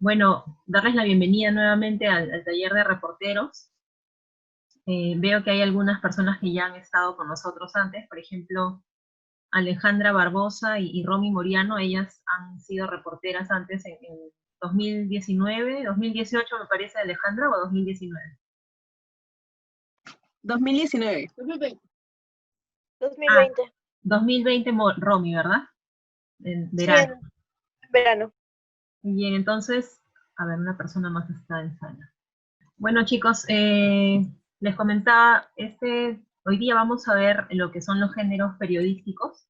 Bueno, darles la bienvenida nuevamente al taller de reporteros. Veo que hay algunas personas que ya han estado con nosotros antes, por ejemplo, Alejandra Barbosa y Romy Moriano. Ellas han sido reporteras antes en 2019, 2018 me parece, Alejandra, o 2019. 2019. 2020. 2020 Romy, ¿verdad? En Sí, verano. en verano. Bien, entonces, a ver, una persona más está en sala. Bueno, chicos, les comentaba, hoy día vamos a ver lo que son los géneros periodísticos,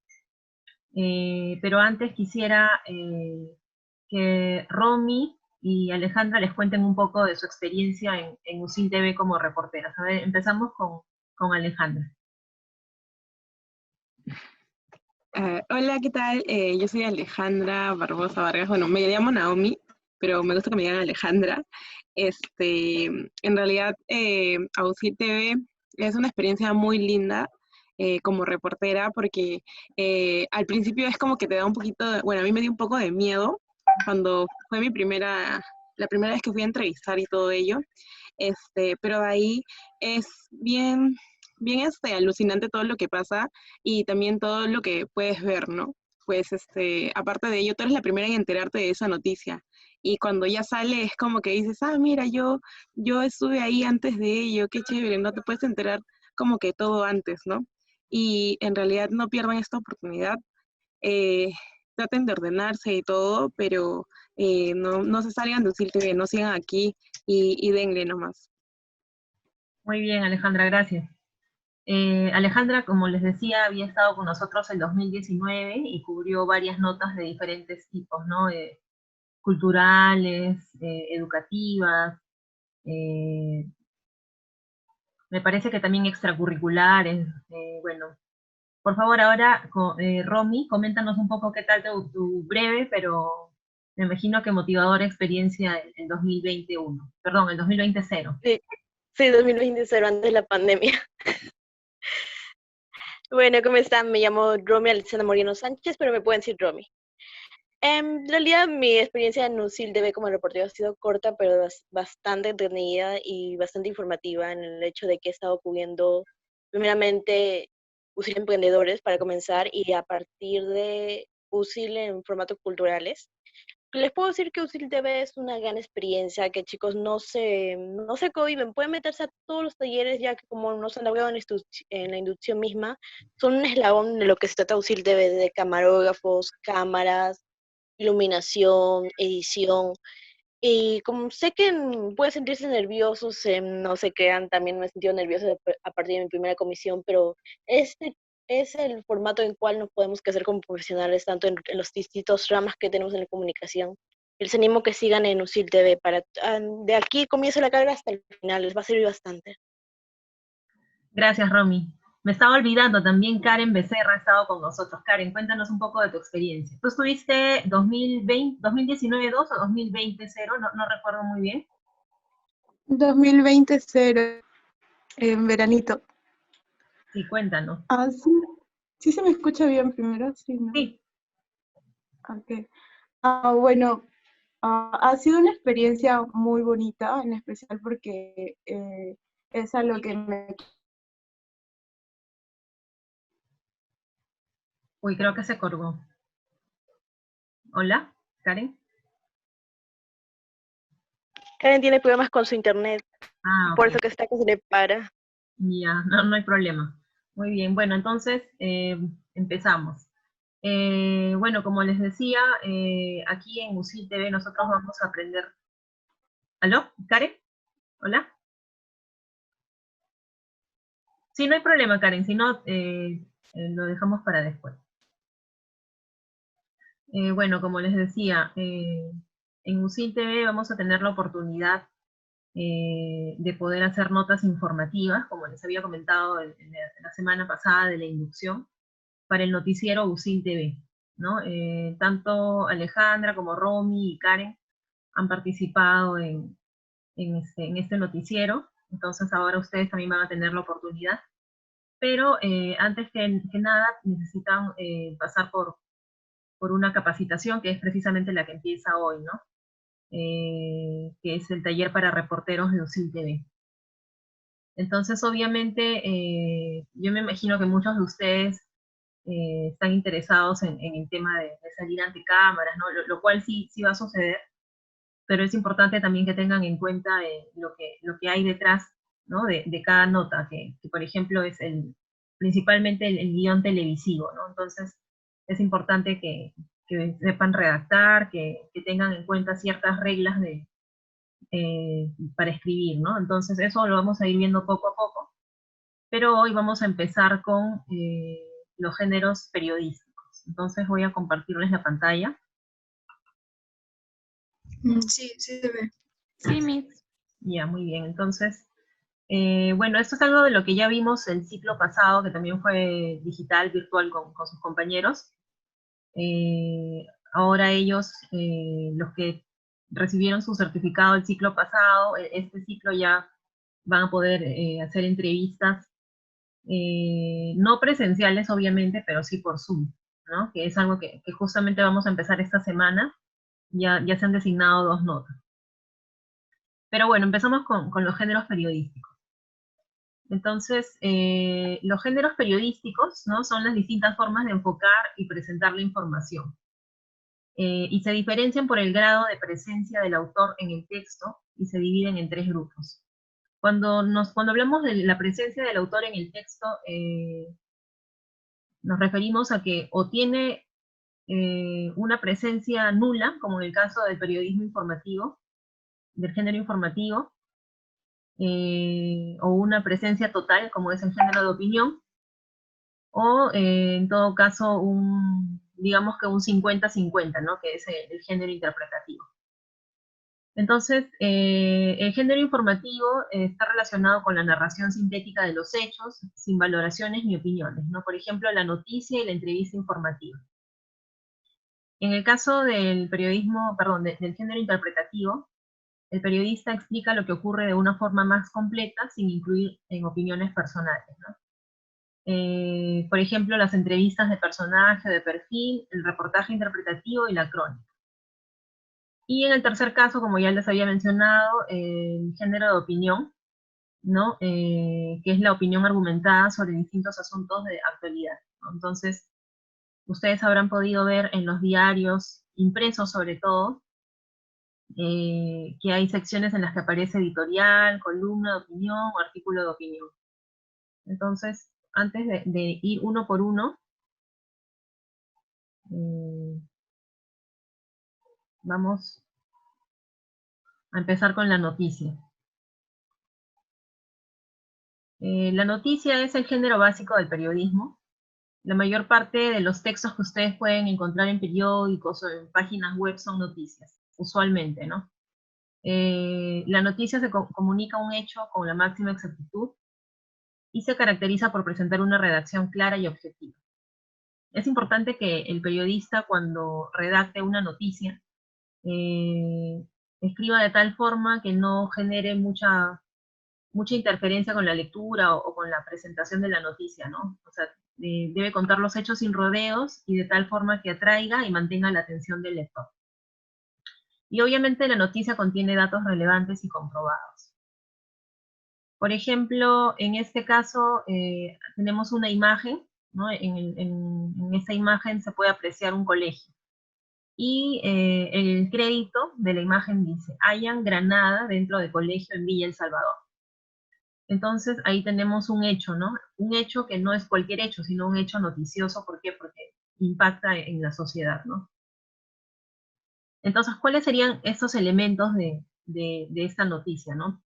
pero antes quisiera que Romy y Alejandra les cuenten un poco de su experiencia en UCIL TV como reporteras. A ver, empezamos con Alejandra. Hola, ¿qué tal? Yo soy Alejandra Barbosa Vargas. Bueno, me llamo Naomi, pero me gusta que me digan Alejandra. En realidad, AUSIL TV es una experiencia muy linda como reportera, porque al principio es como que te da un poquito, bueno, a mí me dio un poco de miedo cuando fue la primera vez que fui a entrevistar y todo ello. Pero de ahí es bien alucinante todo lo que pasa y también todo lo que puedes ver, ¿no? Pues aparte de ello, tú eres la primera en enterarte de esa noticia. Y cuando ya sale es como que dices, mira, yo estuve ahí antes de ello, qué chévere, no te puedes enterar como que todo antes, ¿no? Y en realidad no pierdan esta oportunidad. eh, Traten de ordenarse y todo, pero no se salgan de UCIL TV, no sigan aquí y denle nomás. Muy bien, Alejandra, gracias. Alejandra, como les decía, había estado con nosotros en 2019 y cubrió varias notas de diferentes tipos, ¿no? Culturales, educativas, eh, me parece que también extracurriculares. Bueno, por favor, ahora, Romy, coméntanos un poco qué tal tu breve, pero me imagino que motivadora experiencia en 2021. Perdón, en 2020 cero. Sí, 2020, cero, antes de la pandemia. Bueno, ¿cómo están? Me llamo Romy Alexandra Moreno Sánchez, pero me pueden decir Romy. En realidad, mi experiencia en UCIL TV como reportero ha sido corta, pero bastante entretenida y bastante informativa en el hecho de que he estado cubriendo primeramente UCIL Emprendedores para comenzar y a partir de UCIL en formatos culturales. Les puedo decir que UCIL TV es una gran experiencia, que chicos no se cohíben, pueden meterse a todos los talleres, ya que como nos han hablado en la inducción misma, son un eslabón de lo que se trata UCIL TV, de camarógrafos, cámaras, iluminación, edición. Y como sé que pueden sentirse nerviosos, no se crean, también me he sentido nerviosa a partir de mi primera comisión, pero este es el formato en el cual nos podemos crecer como profesionales, tanto en los distintos ramas que tenemos en la comunicación. Les animo que sigan en UCIL TV, de aquí comienza la carga hasta el final, les va a servir bastante. Gracias, Romy. Me estaba olvidando, también Karen Becerra ha estado con nosotros. Karen, cuéntanos un poco de tu experiencia. ¿Tú estuviste 2019 2 o 2020 0? No recuerdo muy bien. 2020 cero, en veranito. Sí, cuéntanos. Sí, ¿sí se me escucha bien primero? Sí, ¿no? Sí. Ok. Bueno, ha sido una experiencia muy bonita, en especial porque es a lo que me... Uy, creo que se colgó. Hola, Karen. Karen tiene problemas con su internet, por Ok. eso que está que se le para. Ya, no hay problema. Muy bien, bueno, entonces empezamos. Bueno, como les decía, aquí en UCIL TV nosotros vamos a aprender. ¿Aló, Karen? ¿Hola? Sí, no hay problema, Karen, si no, lo dejamos para después. Bueno, como les decía, en UCIL TV vamos a tener la oportunidad de poder hacer notas informativas, como les había comentado en la semana pasada de la inducción, para el noticiero UCIL TV, ¿no? Tanto Alejandra como Romy y Karen han participado en este noticiero, entonces ahora ustedes también van a tener la oportunidad, pero antes que nada necesitan pasar por una capacitación que es precisamente la que empieza hoy, ¿no? que es el taller para reporteros de UCIL TV. Entonces, obviamente, yo me imagino que muchos de ustedes están interesados en el tema de salir ante cámaras, ¿no? Lo cual sí va a suceder, pero es importante también que tengan en cuenta lo que hay detrás, ¿no? de cada nota, que por ejemplo es principalmente el guión televisivo, ¿no? Entonces es importante que sepan redactar, que tengan en cuenta ciertas reglas para escribir, ¿no? Entonces eso lo vamos a ir viendo poco a poco, pero hoy vamos a empezar con los géneros periodísticos. Entonces voy a compartirles la pantalla. Sí, sí se ve. Sí, Miss. Ya, muy bien. Entonces, bueno, esto es algo de lo que ya vimos el ciclo pasado, que también fue digital, virtual con sus compañeros. Ahora ellos, los que recibieron su certificado el ciclo pasado, este ciclo ya van a poder hacer entrevistas, no presenciales obviamente, pero sí por Zoom, ¿no? Que es algo que justamente vamos a empezar esta semana. Ya se han designado 2 notas. Pero bueno, empezamos con los géneros periodísticos. Entonces, los géneros periodísticos, ¿no? Son las distintas formas de enfocar y presentar la información. Y se diferencian por el grado de presencia del autor en el texto y se dividen en 3 grupos. Cuando hablamos de la presencia del autor en el texto, nos referimos a que o tiene una presencia nula, como en el caso del periodismo informativo, del género informativo, o una presencia total, como es el género de opinión, o en todo caso, digamos que un 50-50, ¿no? Que es el género interpretativo. Entonces, el género informativo está relacionado con la narración sintética de los hechos, sin valoraciones ni opiniones, ¿no? Por ejemplo, la noticia y la entrevista informativa. En el caso del periodismo, perdón, del género interpretativo, el periodista explica lo que ocurre de una forma más completa sin incluir en opiniones personales, ¿no? Por ejemplo, las entrevistas de personaje, de perfil, el reportaje interpretativo y la crónica. Y en el tercer caso, como ya les había mencionado, el género de opinión, ¿no? Que es la opinión argumentada sobre distintos asuntos de actualidad, ¿no? Entonces, ustedes habrán podido ver en los diarios, impresos sobre todo, que hay secciones en las que aparece editorial, columna de opinión o artículo de opinión. Entonces, antes de ir uno por uno, vamos a empezar con la noticia. La noticia es el género básico del periodismo. La mayor parte de los textos que ustedes pueden encontrar en periódicos o en páginas web son noticias, usualmente, ¿no? La noticia se comunica un hecho con la máxima exactitud y se caracteriza por presentar una redacción clara y objetiva. Es importante que el periodista, cuando redacte una noticia, escriba de tal forma que no genere mucha interferencia con la lectura o con la presentación de la noticia, ¿no? O sea, debe contar los hechos sin rodeos y de tal forma que atraiga y mantenga la atención del lector. Y obviamente la noticia contiene datos relevantes y comprobados. Por ejemplo, en este caso tenemos una imagen, ¿no? En esta imagen se puede apreciar un colegio. Y el crédito de la imagen dice, hallan granada dentro del colegio en Villa El Salvador. Entonces ahí tenemos un hecho, ¿no? Un hecho que no es cualquier hecho, sino un hecho noticioso. ¿Por qué? Porque impacta en la sociedad, ¿no? Entonces, ¿cuáles serían estos elementos de esta noticia, ¿no?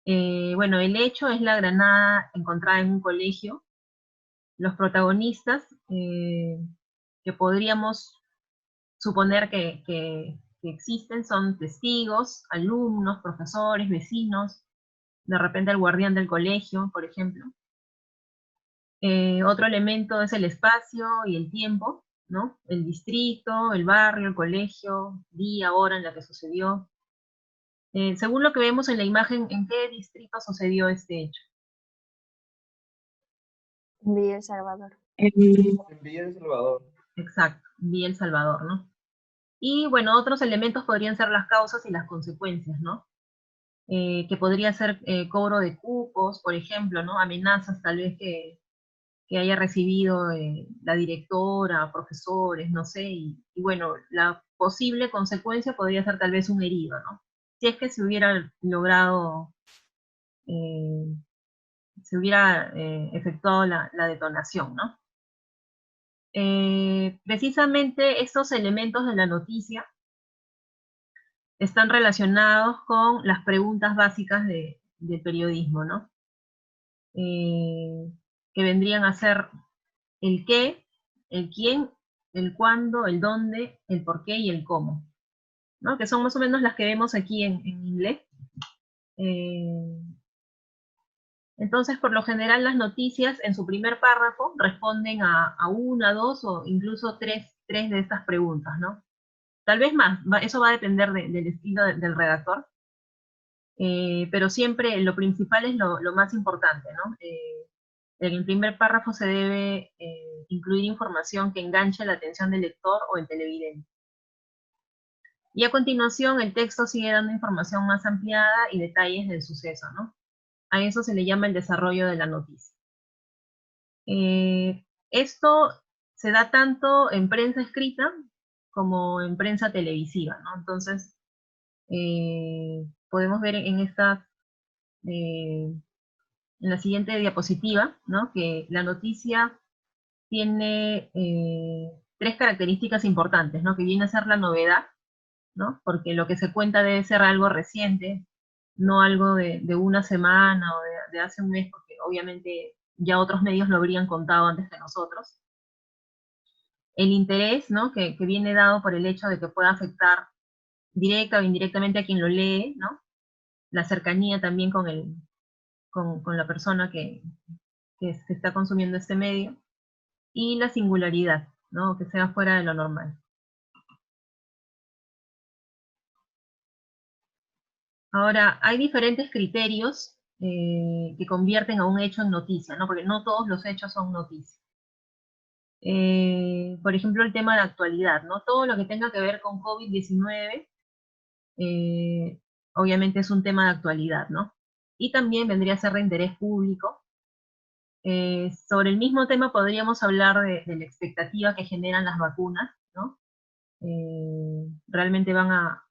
Bueno, el hecho es la granada encontrada en un colegio. Los protagonistas, que podríamos suponer que existen, son testigos, alumnos, profesores, vecinos, de repente el guardián del colegio, por ejemplo. Otro elemento es el espacio y el tiempo, ¿no? El distrito, el barrio, el colegio, día, hora en la que sucedió. Según lo que vemos en la imagen, ¿en qué distrito sucedió este hecho? Villa El Salvador. En Villa El Salvador. Exacto, Villa El Salvador, ¿no? Y bueno, otros elementos podrían ser las causas y las consecuencias, ¿no? Que podría ser cobro de cupos, por ejemplo, ¿no? Amenazas tal vez que haya recibido la directora, profesores, no sé, y bueno, la posible consecuencia podría ser tal vez un herido, ¿no? Si es que se hubiera logrado, se hubiera efectuado la detonación, ¿no? Precisamente estos elementos de la noticia están relacionados con las preguntas básicas del periodismo, ¿no? Que vendrían a ser el qué, el quién, el cuándo, el dónde, el por qué y el cómo, ¿no? Que son más o menos las que vemos aquí en inglés. Entonces, por lo general, las noticias en su primer párrafo responden a una, dos o incluso tres de estas preguntas, ¿no? Tal vez más, eso va a depender del estilo del redactor, pero siempre lo principal es lo más importante, ¿no? En el primer párrafo se debe incluir información que enganche la atención del lector o el televidente. Y a continuación el texto sigue dando información más ampliada y detalles del suceso, ¿no? A eso se le llama el desarrollo de la noticia. Esto se da tanto en prensa escrita como en prensa televisiva, ¿no? Entonces, podemos ver en la siguiente diapositiva, ¿no? Que la noticia tiene tres características importantes, ¿no? Que viene a ser la novedad, ¿no? Porque lo que se cuenta debe ser algo reciente, no algo de una semana o de hace un mes, porque obviamente ya otros medios lo habrían contado antes que nosotros. El interés, ¿no? Que viene dado por el hecho de que pueda afectar directa o indirectamente a quien lo lee, ¿no? La cercanía también con la persona que está consumiendo este medio. Y la singularidad, ¿no? Que sea fuera de lo normal. Ahora, hay diferentes criterios que convierten a un hecho en noticia, ¿no? Porque no todos los hechos son noticia. Por ejemplo, el tema de actualidad, ¿no? Todo lo que tenga que ver con COVID-19, obviamente es un tema de actualidad, ¿no? Y también vendría a ser de interés público. Sobre el mismo tema podríamos hablar de la expectativa que generan las vacunas, ¿no? ¿Realmente van a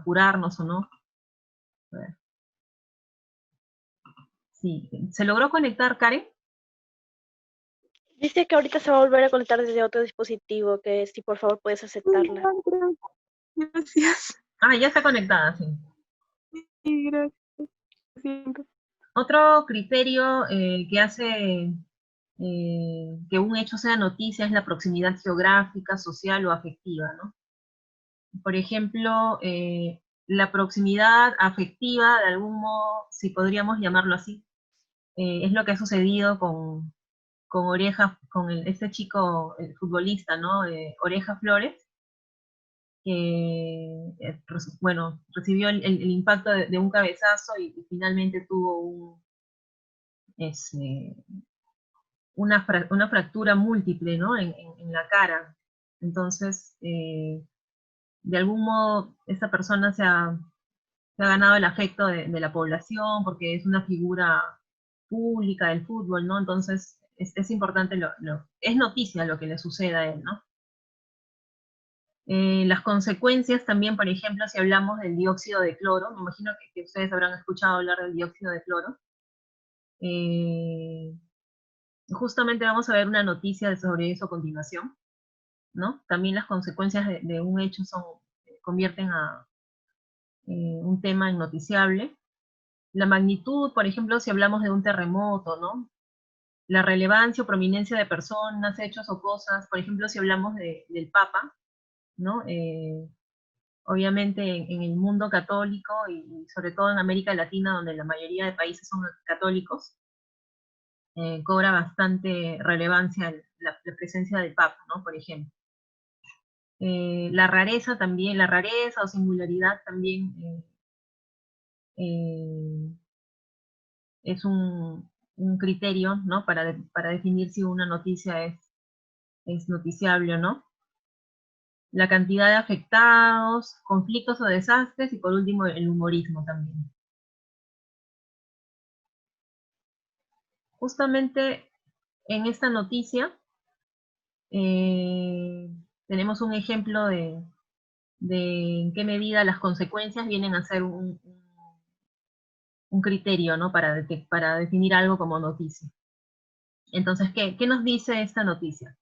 curarnos o no? A ver. Sí. ¿Se logró conectar, Karen? Dice que ahorita se va a volver a conectar desde otro dispositivo, que si por favor puedes aceptarla. Gracias. Ah, ya está conectada, sí. Sí, gracias. Otro criterio que hace que un hecho sea noticia es la proximidad geográfica, social o afectiva, ¿no? Por ejemplo, la proximidad afectiva, de algún modo, si podríamos llamarlo así, es lo que ha sucedido con este chico, el futbolista, ¿no? Oreja Flores, que, bueno, recibió el impacto de un cabezazo y finalmente tuvo una fractura múltiple, ¿no? En la cara. Entonces, de algún modo, esa persona se ha ganado el afecto de la población porque es una figura pública del fútbol, ¿no? Entonces, es importante, es noticia lo que le sucede a él, ¿no? Las consecuencias también, por ejemplo, si hablamos del dióxido de cloro, me imagino que ustedes habrán escuchado hablar del dióxido de cloro. Justamente vamos a ver una noticia sobre eso a continuación, ¿no? También las consecuencias de un hecho convierten a un tema innoticiable. La magnitud, por ejemplo, si hablamos de un terremoto, ¿no? La relevancia o prominencia de personas, hechos o cosas, por ejemplo, si hablamos del Papa, ¿no? Obviamente en el mundo católico y sobre todo en América Latina, donde la mayoría de países son católicos, cobra bastante relevancia la presencia del Papa, ¿no? Por ejemplo. La rareza también, la rareza o singularidad también es un criterio, ¿no? Para definir si una noticia es noticiable o no. la cantidad de afectados, conflictos o desastres, y por último el humorismo también. Justamente en esta noticia tenemos un ejemplo de en qué medida las consecuencias vienen a ser un criterio, ¿no? para definir algo como noticia. Entonces, ¿qué nos dice esta noticia?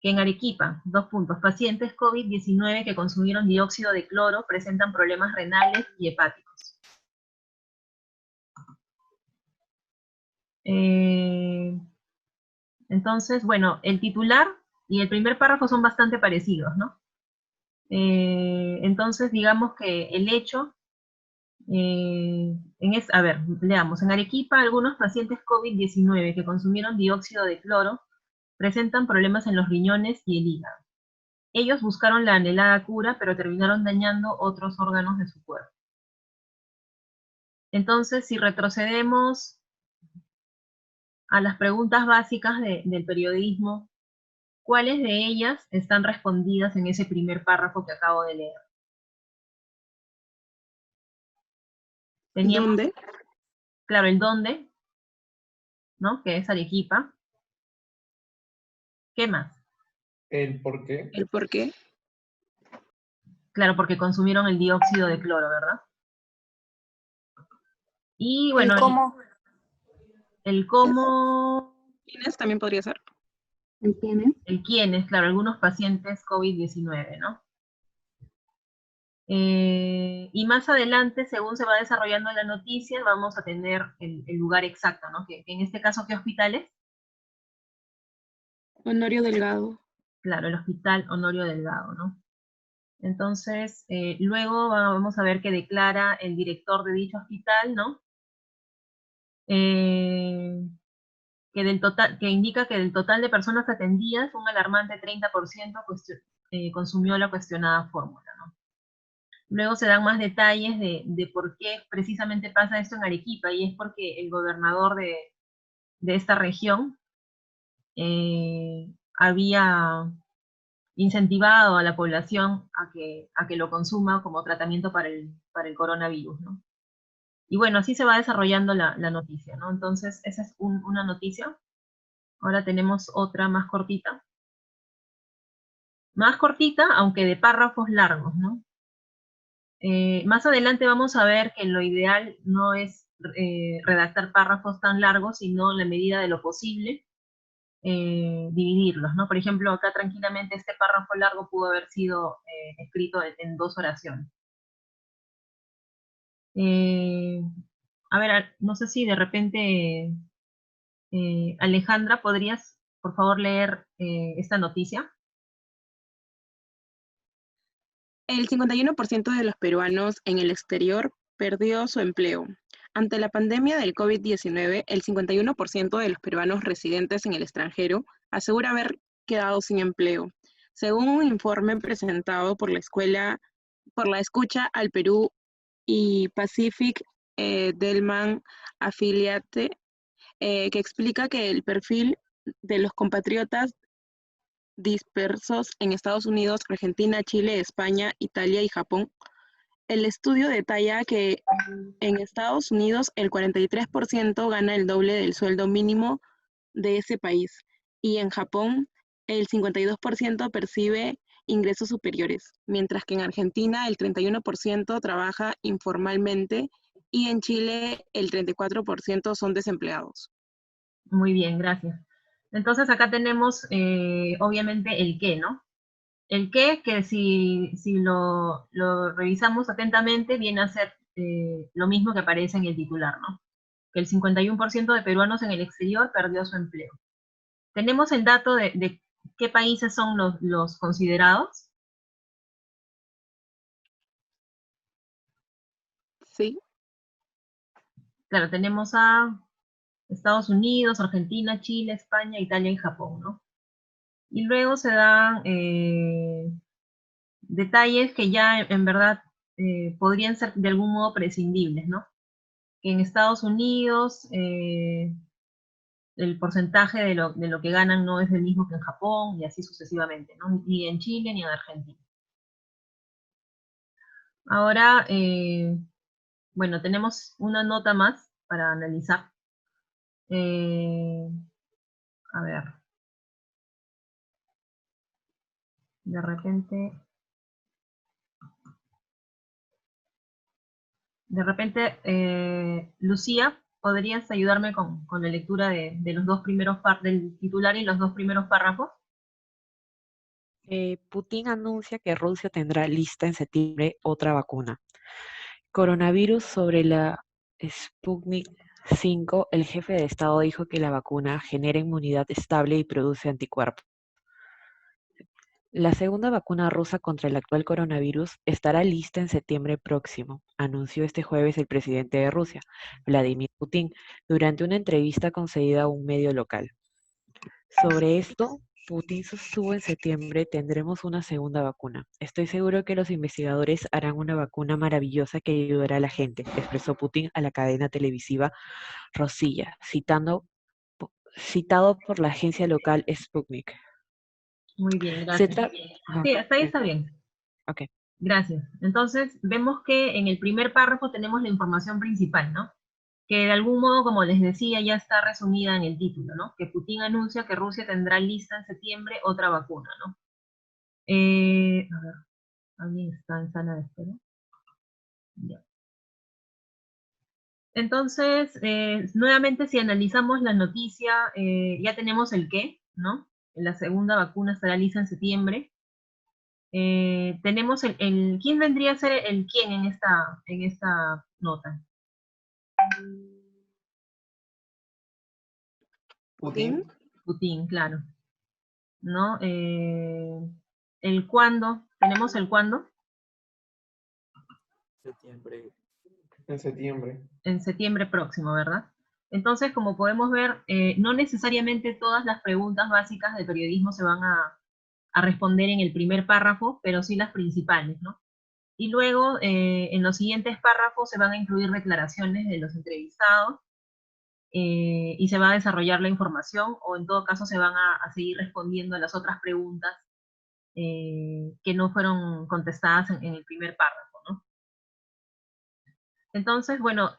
Que en Arequipa, 2 puntos, pacientes COVID-19 que consumieron dióxido de cloro presentan problemas renales y hepáticos. Entonces, bueno, el titular y el primer párrafo son bastante parecidos, ¿no? Entonces, digamos que el hecho, a ver, leamos, en Arequipa algunos pacientes COVID-19 que consumieron dióxido de cloro presentan problemas en los riñones y el hígado. Ellos buscaron la anhelada cura, pero terminaron dañando otros órganos de su cuerpo. Entonces, si retrocedemos a las preguntas básicas del periodismo, ¿cuáles de ellas están respondidas en ese primer párrafo que acabo de leer? Teníamos, ¿Dónde? claro, el dónde, ¿no? Que es Arequipa. ¿Qué más? ¿El por qué? ¿El por qué? Claro, porque consumieron el dióxido de cloro, ¿verdad? Y bueno, ¿El cómo? el cómo, ¿Quiénes también podría ser? ¿El quiénes? el quiénes, claro, algunos pacientes COVID-19, ¿no? Y más adelante, según se va desarrollando la noticia, vamos a tener el lugar exacto, ¿no? Que en este caso, ¿qué hospitales? Honorio Delgado. Claro, el Hospital Honorio Delgado, ¿no? Entonces, luego vamos a ver que declara el director de dicho hospital, ¿no? Que indica que del total de personas atendidas, un alarmante 30% consumió la cuestionada fórmula, ¿no? Luego se dan más detalles de por qué precisamente pasa esto en Arequipa, y es porque el gobernador de esta región había incentivado a la población a que lo consuma como tratamiento para el coronavirus, ¿no? Y bueno, así se va desarrollando la noticia, ¿no? Entonces, esa es una noticia. Ahora tenemos otra más cortita. Más cortita, aunque de párrafos largos, ¿no? Más adelante vamos a ver que lo ideal no es redactar párrafos tan largos, sino en la medida de lo posible dividirlos, ¿no? Por ejemplo, acá tranquilamente este párrafo largo pudo haber sido escrito en 2 oraciones. A ver, no sé si de repente, Alejandra, ¿podrías, por favor, leer esta noticia? El 51% de los peruanos en el exterior perdió su empleo. Ante la pandemia del COVID-19, el 51% de los peruanos residentes en el extranjero asegura haber quedado sin empleo, según un informe presentado por la Escucha al Perú y Pacific Delman Affiliate, que explica que el perfil de los compatriotas dispersos en Estados Unidos, Argentina, Chile, España, Italia y Japón. El estudio detalla que en Estados Unidos el 43% gana el doble del sueldo mínimo de ese país, y en Japón el 52% percibe ingresos superiores, mientras que en Argentina el 31% trabaja informalmente y en Chile el 34% son desempleados. Muy bien, gracias. Entonces acá tenemos, obviamente, el qué, ¿no? El qué, que si lo revisamos atentamente, viene a ser lo mismo que aparece en el titular, ¿no? Que el 51% de peruanos en el exterior perdió su empleo. ¿Tenemos el dato de qué países son los considerados? Sí. Claro, tenemos a Estados Unidos, Argentina, Chile, España, Italia y Japón, ¿no? Y luego se dan detalles que ya en verdad podrían ser de algún modo prescindibles, ¿no? Que en Estados Unidos el porcentaje de lo que ganan no es el mismo que en Japón, y así sucesivamente, ¿no? Ni en Chile ni en Argentina. Ahora, bueno, tenemos una nota más para analizar. A ver, de repente, Lucía, ¿podrías ayudarme con la lectura de los dos primeros del titular y los dos primeros párrafos? Putin anuncia que Rusia tendrá lista en septiembre otra vacuna. Coronavirus sobre la Sputnik 5. El jefe de Estado dijo que la vacuna genera inmunidad estable y produce anticuerpos. La segunda vacuna rusa contra el actual coronavirus estará lista en septiembre próximo, anunció este jueves el presidente de Rusia, Vladimir Putin, durante una entrevista concedida a un medio local. Sobre esto, Putin sostuvo en septiembre tendremos una segunda vacuna. Estoy seguro que los investigadores harán una vacuna maravillosa que ayudará a la gente, expresó Putin a la cadena televisiva Rossiya, citado por la agencia local Sputnik. Muy bien, Se gracias. Ajá, Sí, hasta ahí sí, está bien. ok. Gracias. Entonces, vemos que en el primer párrafo tenemos la información principal, ¿no? Que de algún modo, como les decía, ya está resumida en el título, ¿no? Que Putin anuncia que Rusia tendrá lista en septiembre otra vacuna, ¿no? A ver, ¿alguien está en sala de espera? Ya. Entonces, nuevamente, si analizamos la noticia, ya tenemos el qué, ¿no? La segunda vacuna estará lista en septiembre. Tenemos ¿quién vendría a ser el quién en esta nota? Putin. Putin, claro. ¿No? El cuándo, ¿tenemos el cuándo? Septiembre. En septiembre. En septiembre próximo, ¿verdad? Entonces, como podemos ver, no necesariamente todas las preguntas básicas de periodismo se van a responder en el primer párrafo, pero sí las principales, ¿no? Y luego, en los siguientes párrafos se van a incluir declaraciones de los entrevistados y se va a desarrollar la información, o en todo caso se van a seguir respondiendo a las otras preguntas que no fueron contestadas en el primer párrafo, ¿no? Entonces, bueno,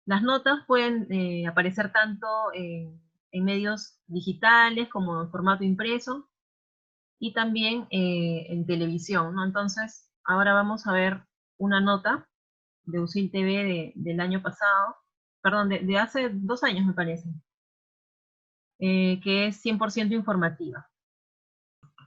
las notas pueden aparecer tanto en medios digitales como en formato impreso y también en televisión, ¿no? Entonces, ahora vamos a ver una nota de USIL TV del año pasado, perdón, de hace 2 años me parece, que es 100% informativa.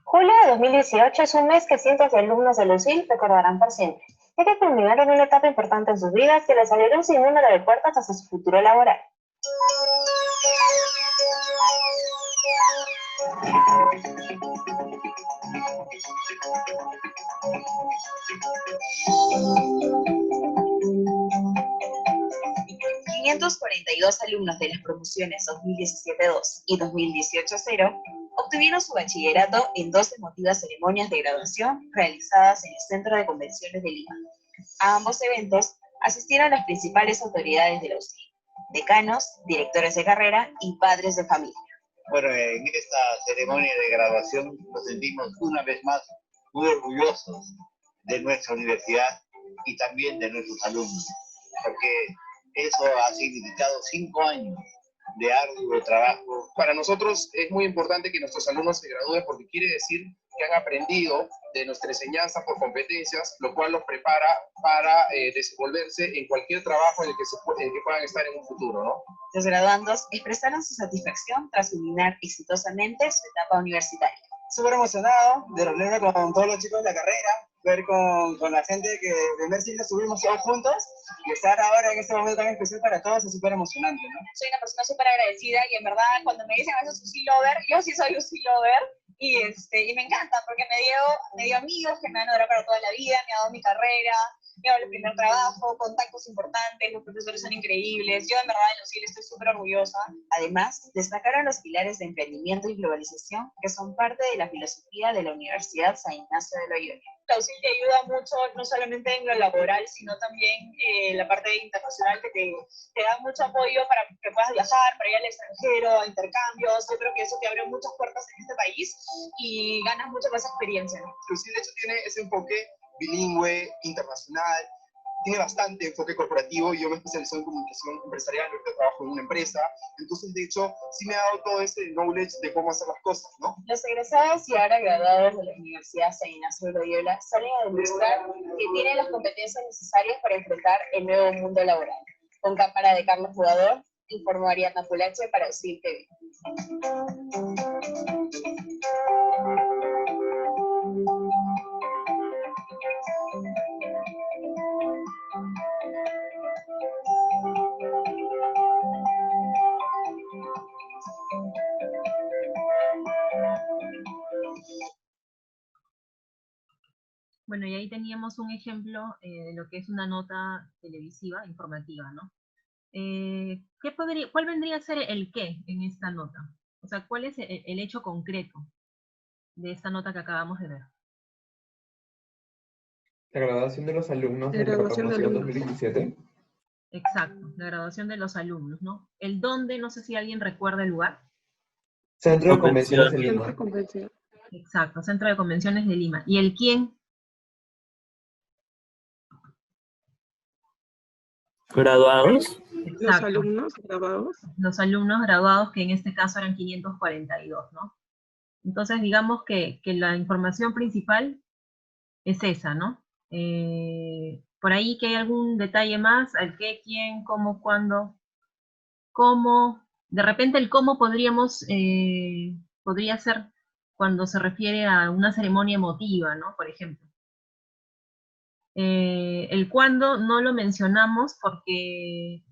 Julio de 2018 es un mes que cientos de alumnos de USIL recordarán por siempre, ya que culminaron una etapa importante en sus vidas que les abrió un sinnúmero de puertas hacia su futuro laboral. ...542 alumnos de las promociones 2017-2 y 2018-0 obtuvieron su bachillerato en 2 emotivas ceremonias de graduación realizadas en el Centro de Convenciones de Lima. A ambos eventos asistieron las principales autoridades de la USIL, decanos, directores de carrera y padres de familia. Bueno, en esta ceremonia de graduación nos sentimos una vez más muy orgullosos de nuestra universidad y también de nuestros alumnos, porque eso ha significado 5 años de arduo trabajo. Para nosotros es muy importante que nuestros alumnos se gradúen porque quiere decir que han aprendido de nuestra enseñanza por competencias, lo cual los prepara para desenvolverse en cualquier trabajo en el que puedan estar en un futuro, ¿no? Los graduandos expresaron su satisfacción tras culminar exitosamente su etapa universitaria. Súper emocionado de reunirme con todos los chicos de la carrera, ver con la gente que de primer ciclo estuvimos todos juntos y estar ahora en este momento tan especial para todos es súper emocionante, ¿no? Soy una persona súper agradecida y en verdad cuando me dicen a veces USIL Lover, yo sí soy USIL Lover y me encanta porque me dio amigos que me van a durar para toda la vida, me ha dado mi carrera, me ha dado el primer trabajo, contactos importantes, los profesores son increíbles, yo en verdad en USIL estoy súper orgullosa. Además, destacaron los pilares de emprendimiento y globalización que son parte de la filosofía de la Universidad San Ignacio de Loyola. La USIL te ayuda mucho, no solamente en lo laboral, sino también la parte internacional que te da mucho apoyo para que puedas viajar, para ir al extranjero, a intercambios. Yo creo que eso te abre muchas puertas en este país y ganas mucho más experiencia, ¿no? USIL de hecho tiene ese enfoque bilingüe, internacional, tiene bastante enfoque corporativo y yo me especializo en comunicación empresarial, ahorita trabajo en una empresa, entonces de hecho sí me ha dado todo ese knowledge de cómo hacer las cosas, ¿no? Los egresados y ahora graduados de la Universidad San Ignacio de Loyola salen a demostrar que tienen las competencias necesarias para enfrentar el nuevo mundo laboral. Con cámara de Carlos Jugador, informó Ariadna Pulache para UCIL TV. Bueno, y ahí teníamos un ejemplo de lo que es una nota televisiva informativa, ¿no? ¿Cuál vendría a ser el qué en esta nota? O sea, ¿cuál es el hecho concreto de esta nota que acabamos de ver? La graduación de los alumnos La de la graduación de promoción alumnos. 2017. Exacto, la graduación de los alumnos, ¿no? El dónde, no sé si alguien recuerda el lugar. Centro de Convenciones de Centro Lima. de convención. Exacto, Centro de Convenciones de Lima. ¿Y el quién? ¿Graduados? Los Exacto, alumnos graduados. los alumnos graduados, que en este caso eran 542, ¿no? Entonces, digamos que la información principal es esa, ¿no? Por ahí que hay algún detalle más, al qué, quién, cómo, cuándo, cómo. De repente el cómo podría ser cuando se refiere a una ceremonia emotiva, ¿no? Por ejemplo. El cuándo no lo mencionamos porque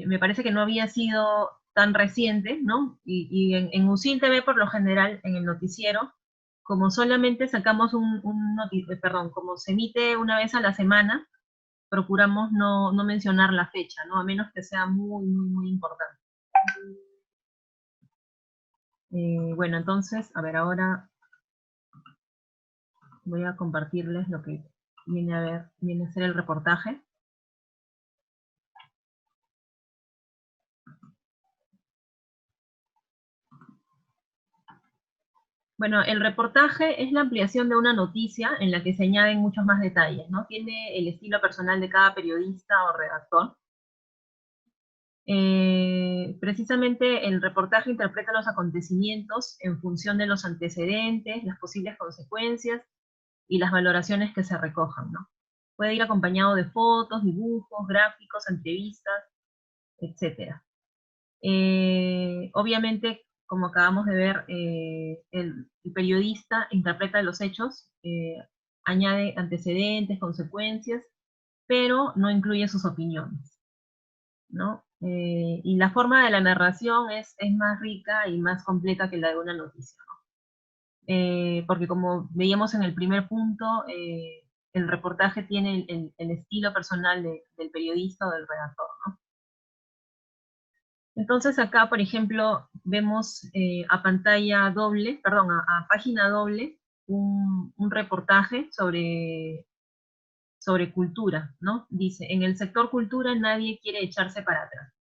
me parece que no había sido tan reciente, ¿no? Y en UCIL TV, por lo general, en el noticiero, como solamente sacamos como se emite una vez a la semana, procuramos no mencionar la fecha, ¿no? A menos que sea muy, muy, muy importante. Bueno, entonces, a ver, ahora voy a compartirles lo que viene a ser el reportaje. Bueno, el reportaje es la ampliación de una noticia en la que se añaden muchos más detalles, ¿no? Tiene el estilo personal de cada periodista o redactor. Precisamente el reportaje interpreta los acontecimientos en función de los antecedentes, las posibles consecuencias y las valoraciones que se recojan, ¿no? Puede ir acompañado de fotos, dibujos, gráficos, entrevistas, etc. Obviamente, como acabamos de ver, el periodista interpreta los hechos, añade antecedentes, consecuencias, pero no incluye sus opiniones, ¿no? Y la forma de la narración es más rica y más completa que la de una noticia, ¿no? Porque como veíamos en el primer punto, el reportaje tiene el estilo personal del periodista o del redactor, ¿no? Entonces acá, por ejemplo, vemos a página doble, un reportaje sobre cultura, ¿no? Dice, en el sector cultura nadie quiere echarse para atrás.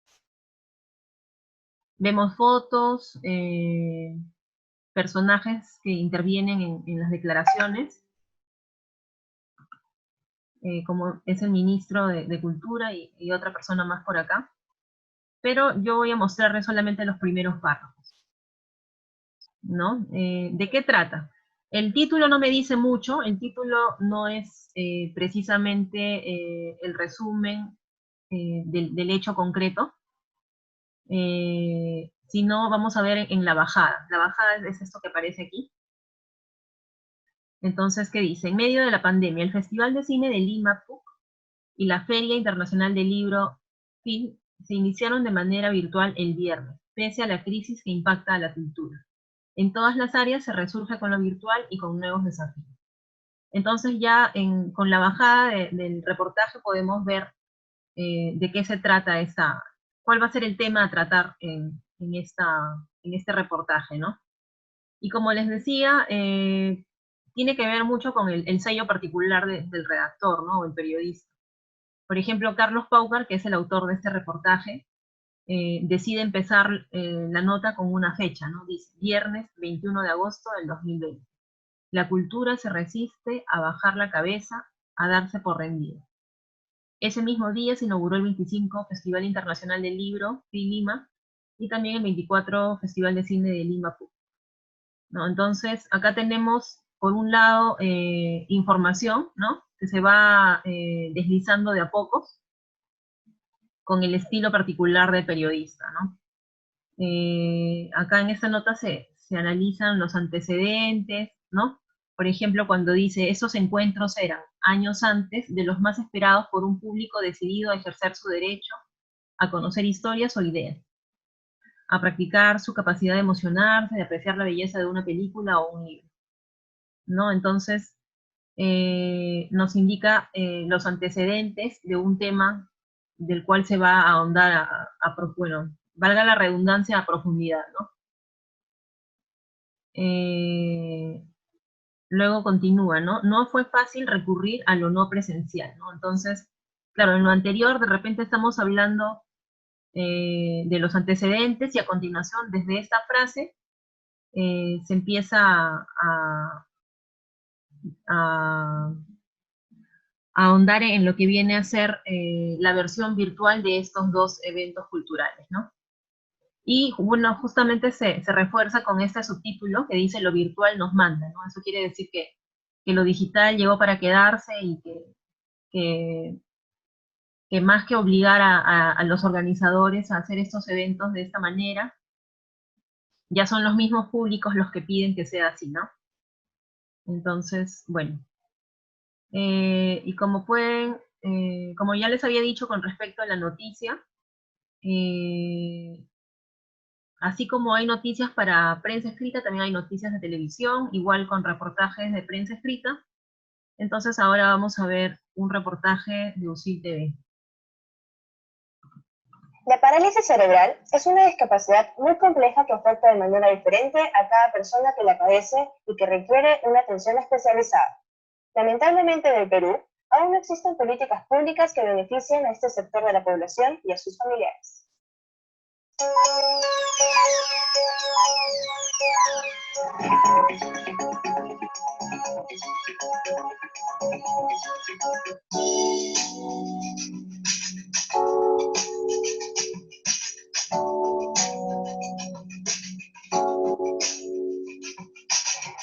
Vemos fotos, personajes que intervienen en las declaraciones, como es el ministro de Cultura y otra persona más por acá. Pero yo voy a mostrarles solamente los primeros párrafos, ¿no? ¿De qué trata? El título no me dice mucho, el título no es precisamente el resumen del hecho concreto, sino vamos a ver en la bajada. La bajada es esto que aparece aquí. Entonces, ¿qué dice? En medio de la pandemia, el Festival de Cine de Lima, PUC, y la Feria Internacional del Libro, FIL, se iniciaron de manera virtual el viernes, pese a la crisis que impacta a la cultura. En todas las áreas se resurge con lo virtual y con nuevos desafíos. Entonces ya con la bajada del reportaje podemos ver de qué se trata cuál va a ser el tema a tratar en este reportaje, ¿no? Y como les decía, tiene que ver mucho con el sello particular del redactor, ¿no? O el periodista. Por ejemplo, Carlos Paucar, que es el autor de este reportaje, decide empezar la nota con una fecha, ¿no? Dice, viernes 21 de agosto del 2020. La cultura se resiste a bajar la cabeza, a darse por rendida. Ese mismo día se inauguró el 25 Festival Internacional del Libro, FI Lima, y también el 24 Festival de Cine de Lima, ¿no? Entonces, acá tenemos, por un lado, información, ¿no?, que se va deslizando de a pocos, con el estilo particular del periodista, ¿no? Acá en esta nota se analizan los antecedentes, ¿no? Por ejemplo, cuando dice, esos encuentros eran años antes de los más esperados por un público decidido a ejercer su derecho a conocer historias o ideas, a practicar su capacidad de emocionarse, de apreciar la belleza de una película o un libro, ¿no? Entonces, nos indica los antecedentes de un tema del cual se va a ahondar bueno, valga la redundancia, a profundidad, ¿no? Luego continúa, ¿no? No fue fácil recurrir a lo no presencial, ¿no? Entonces, claro, en lo anterior de repente estamos hablando de los antecedentes, y a continuación, desde esta frase, se empieza a ahondar en lo que viene a ser la versión virtual de estos dos eventos culturales, ¿no? Y bueno, justamente se refuerza con este subtítulo que dice: lo virtual nos manda, ¿no? Eso quiere decir que lo digital llegó para quedarse, y que más que obligar a los organizadores a hacer estos eventos de esta manera, ya son los mismos públicos los que piden que sea así, ¿no? Entonces, bueno. Y como pueden, como ya les había dicho con respecto a la noticia, así como hay noticias para prensa escrita, también hay noticias de televisión, igual con reportajes de prensa escrita. Entonces ahora vamos a ver un reportaje de UCIL TV. La parálisis cerebral es una discapacidad muy compleja que afecta de manera diferente a cada persona que la padece y que requiere una atención especializada. Lamentablemente en el Perú, aún no existen políticas públicas que beneficien a este sector de la población y a sus familiares.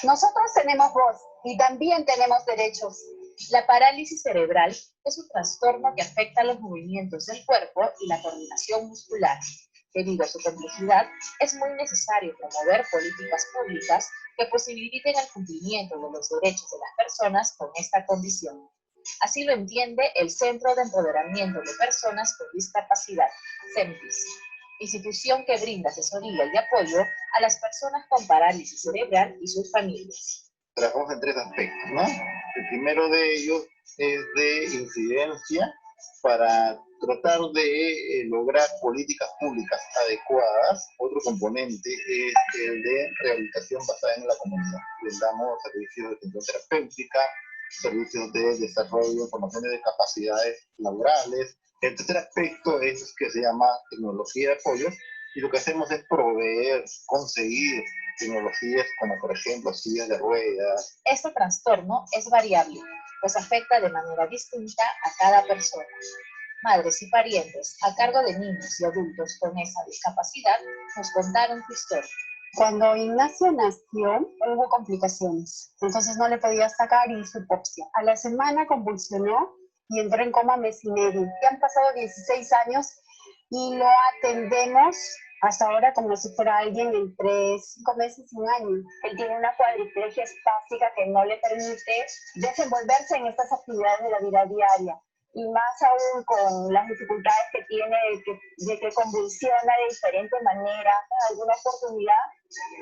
Nosotros tenemos voz y también tenemos derechos. La parálisis cerebral es un trastorno que afecta los movimientos del cuerpo y la coordinación muscular. Debido a su complejidad, es muy necesario promover políticas públicas que posibiliten el cumplimiento de los derechos de las personas con esta condición. Así lo entiende el Centro de Empoderamiento de Personas con Discapacidad, CEMPIS, institución que brinda asesoría y apoyo a las personas con parálisis cerebral y sus familias. Trabajamos en tres aspectos, ¿no? El primero de ellos es de incidencia, para tratar de lograr políticas públicas adecuadas. Otro componente es el de rehabilitación basada en la comunidad. Les damos servicios de atención terapéutica, servicios de desarrollo, formación de capacidades laborales. El tercer aspecto es que se llama tecnología de apoyo, y lo que hacemos es proveer, conseguir tecnologías como por ejemplo sillas de ruedas. Este trastorno es variable, pues afecta de manera distinta a cada persona. Madres y parientes a cargo de niños y adultos con esa discapacidad nos contaron su historia. Cuando Ignacio nació, hubo complicaciones, entonces no le podía sacar y hizo hipopsia. A la semana convulsionó y entró en coma mes y medio. Ya han pasado 16 años y lo atendemos hasta ahora como si fuera alguien entre 5 meses y un año. Él tiene una cuadriplegia espástica que no le permite desenvolverse en estas actividades de la vida diaria. Y más aún con las dificultades que tiene de que convulsiona de diferentes maneras. En alguna oportunidad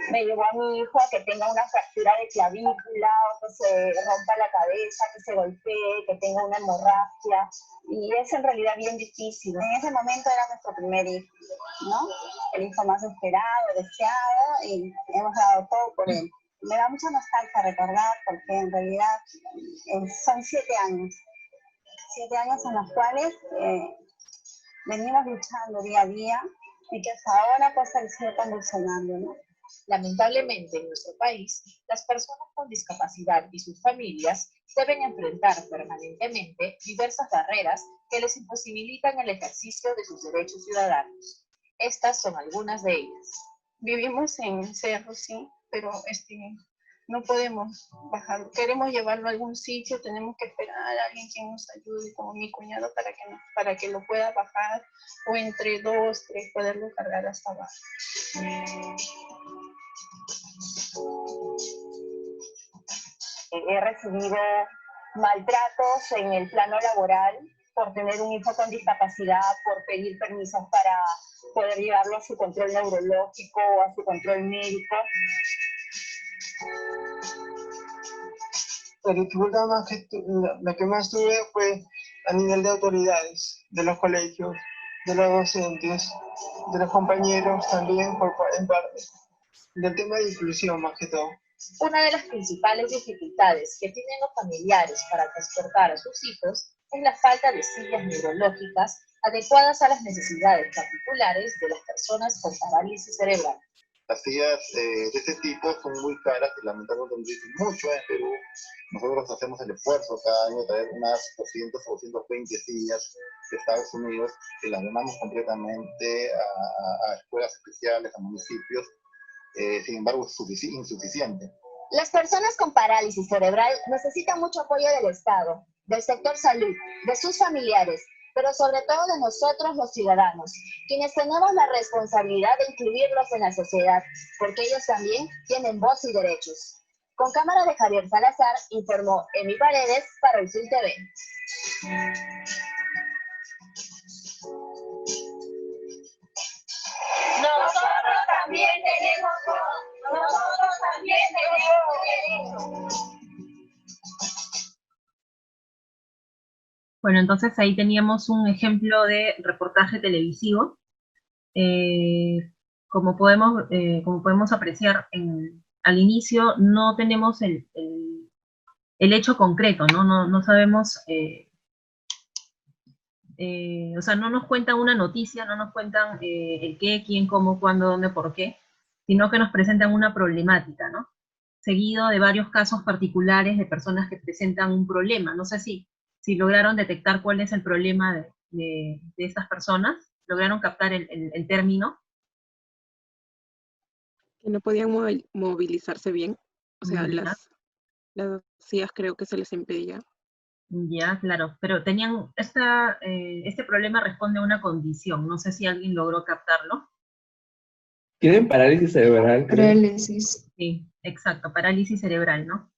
me llevó a mi hijo a que tenga una fractura de clavícula, o que se rompa la cabeza, que se golpee, que tenga una hemorragia. Y es en realidad bien difícil. En ese momento era nuestro primer hijo, ¿no? El hijo más esperado, deseado, y hemos dado todo por él. Me da mucha nostalgia recordar, porque en realidad son 7 años. 7 años en los cuales venimos luchando día a día, y que hasta ahora pues él sigue convulsionando, ¿no? Lamentablemente, en nuestro país, las personas con discapacidad y sus familias deben enfrentar permanentemente diversas barreras que les imposibilitan el ejercicio de sus derechos ciudadanos. Estas son algunas de ellas. Vivimos en cerro, sí, pero no podemos bajar. Queremos llevarlo a algún sitio, tenemos que esperar a alguien que nos ayude, como mi cuñado, para que lo pueda bajar, o entre 2, 3, poderlo cargar hasta abajo. He recibido maltratos en el plano laboral por tener un hijo con discapacidad, por pedir permisos para poder llevarlo a su control neurológico o a su control médico. La dificultad la que más tuve fue a nivel de autoridades, de los colegios, de los docentes, de los compañeros también en parte. Del tema de inclusión más que todo. Una de las principales dificultades que tienen los familiares para transportar a sus hijos es la falta de sillas neurológicas adecuadas a las necesidades particulares de las personas con parálisis cerebral. Las sillas de este tipo son muy caras y lamentablemente mucho en Perú. Nosotros hacemos el esfuerzo cada año de traer unas 200 o 220 sillas de Estados Unidos y las donamos completamente a escuelas especiales, a municipios. Sin embargo, es insuficiente. Las personas con parálisis cerebral necesitan mucho apoyo del Estado, del sector salud, de sus familiares, pero sobre todo de nosotros los ciudadanos, quienes tenemos la responsabilidad de incluirlos en la sociedad, porque ellos también tienen voz y derechos. Con cámara de Javier Salazar, informó Emi Paredes para el Sur TV. Nosotros también tenemos voz, nosotros también tenemos derechos. Bueno, entonces ahí teníamos un ejemplo de reportaje televisivo. Como podemos apreciar, al inicio no tenemos el hecho concreto, ¿no? No sabemos, o sea, no nos cuentan una noticia, no nos cuentan el qué, quién, cómo, cuándo, dónde, por qué, sino que nos presentan una problemática, ¿no? Seguido de varios casos particulares de personas que presentan un problema. No sé si lograron detectar cuál es el problema de estas personas, lograron captar el término. Que no podían movilizarse bien, o sea, las sillas creo que se les impedía. Ya, claro, pero tenían, este problema responde a una condición, no sé si alguien logró captarlo. Tienen parálisis cerebral. Parálisis. Sí, exacto, parálisis cerebral, ¿no?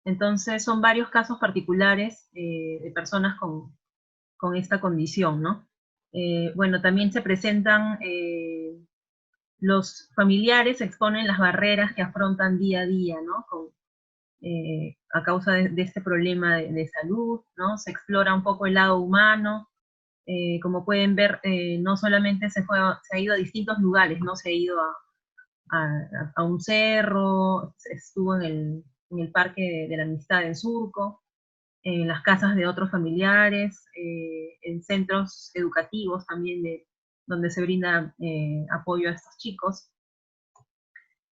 Entonces son varios casos particulares de personas con esta condición, ¿no? Bueno, también se presentan, los familiares exponen las barreras que afrontan día a día, ¿no? A causa de este problema de salud, ¿no? Se explora un poco el lado humano. Como pueden ver, no solamente se ha ido a distintos lugares, ¿no? Se ha ido a un cerro, estuvo en el Parque de la Amistad en Surco, en las casas de otros familiares, en centros educativos también donde se brinda apoyo a estos chicos.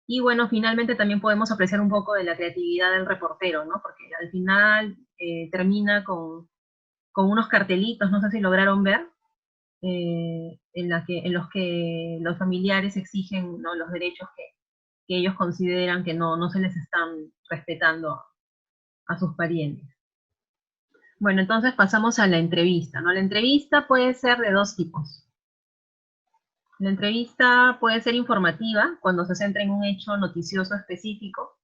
Y bueno, finalmente también podemos apreciar un poco de la creatividad del reportero, ¿no? Porque al final termina con unos cartelitos, no sé si lograron ver, en los que los familiares exigen, ¿no?, los derechos que ellos consideran que no se les están respetando a sus parientes. Bueno, entonces pasamos a la entrevista, ¿no? La entrevista puede ser de dos tipos. La entrevista puede ser informativa, cuando se centra en un hecho noticioso específico,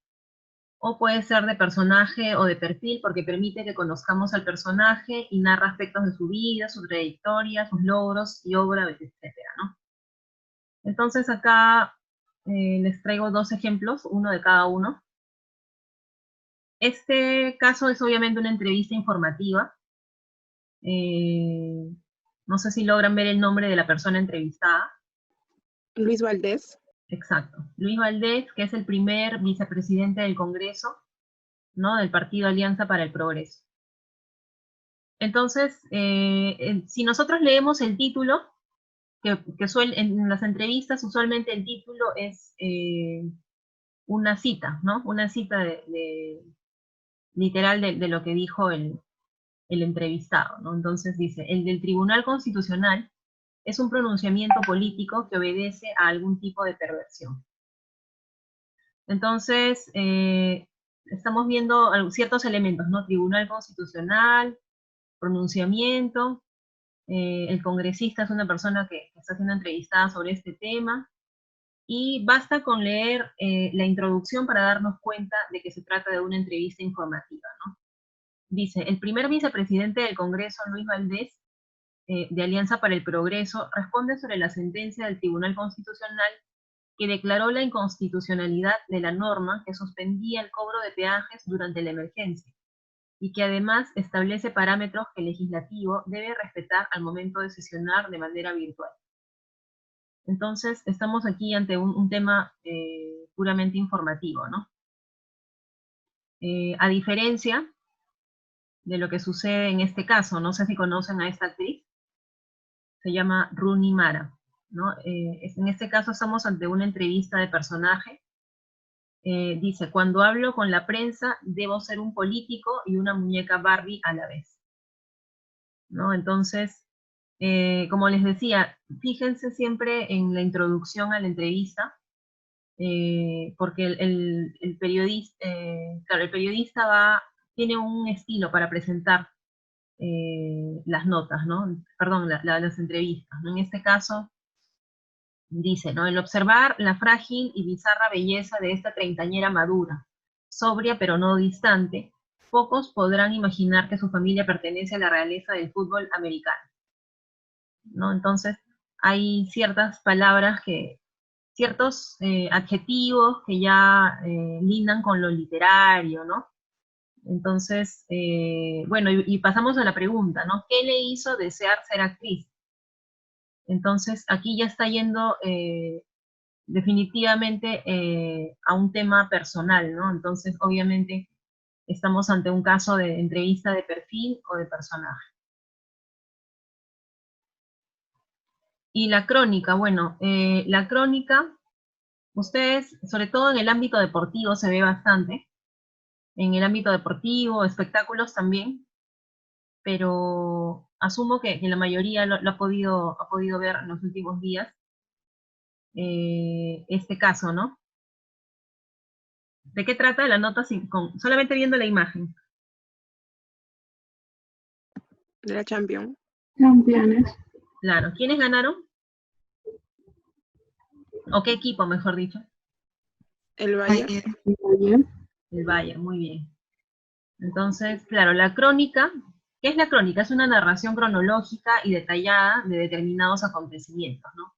o puede ser de personaje o de perfil, porque permite que conozcamos al personaje y narra aspectos de su vida, su trayectoria, sus logros y obra, etcétera, ¿no? Entonces acá les traigo dos ejemplos, uno de cada uno. Este caso es obviamente una entrevista informativa. No sé si logran ver el nombre de la persona entrevistada. Luis Valdés. Exacto. Luis Valdés, que es el primer vicepresidente del Congreso, ¿no?, del Partido Alianza para el Progreso. Entonces, si nosotros leemos el título, en las entrevistas usualmente el título es una cita, ¿no? Una cita literal de lo que dijo el entrevistado, ¿no? Entonces dice, el del Tribunal Constitucional es un pronunciamiento político que obedece a algún tipo de perversión. Entonces, estamos viendo ciertos elementos, ¿no? Tribunal Constitucional, pronunciamiento, el congresista es una persona que está siendo entrevistada sobre este tema, y basta con leer la introducción para darnos cuenta de que se trata de una entrevista informativa, ¿no? Dice, el primer vicepresidente del Congreso, Luis Valdés, de Alianza para el Progreso, responde sobre la sentencia del Tribunal Constitucional que declaró la inconstitucionalidad de la norma que suspendía el cobro de peajes durante la emergencia, y que además establece parámetros que el legislativo debe respetar al momento de sesionar de manera virtual. Entonces, estamos aquí ante un tema puramente informativo, ¿no? A diferencia de lo que sucede en este caso, no sé si conocen a esta actriz, se llama Rooney Mara, ¿no? En este caso estamos ante una entrevista de personaje. Dice, cuando hablo con la prensa, debo ser un político y una muñeca Barbie a la vez, ¿no? Entonces, como les decía, fíjense siempre en la introducción a la entrevista, porque el periodista, claro, el periodista tiene un estilo para presentar las notas, ¿no? Perdón, las entrevistas, ¿no? En este caso, dice, ¿no? El observar la frágil y bizarra belleza de esta treintañera madura, sobria pero no distante, pocos podrán imaginar que su familia pertenece a la realeza del fútbol americano, ¿no? Entonces, hay ciertas palabras ciertos adjetivos que ya lindan con lo literario, ¿no? Entonces, bueno, y pasamos a la pregunta, ¿no? ¿Qué le hizo desear ser actriz? Entonces, aquí ya está yendo definitivamente a un tema personal, ¿no? Entonces, obviamente, estamos ante un caso de entrevista de perfil o de personaje. Y la crónica, bueno, la crónica, ustedes, sobre todo en el ámbito deportivo se ve bastante, en el ámbito deportivo, espectáculos también, pero asumo que la mayoría lo ha podido ver en los últimos días, este caso, ¿no? ¿De qué trata la nota solamente viendo la imagen? De la Champions. Campeones. Claro. ¿Quiénes ganaron? ¿O qué equipo, mejor dicho? El Bayern. El Bayern, muy bien. Entonces, claro, la crónica, ¿qué es la crónica? Es una narración cronológica y detallada de determinados acontecimientos, ¿no?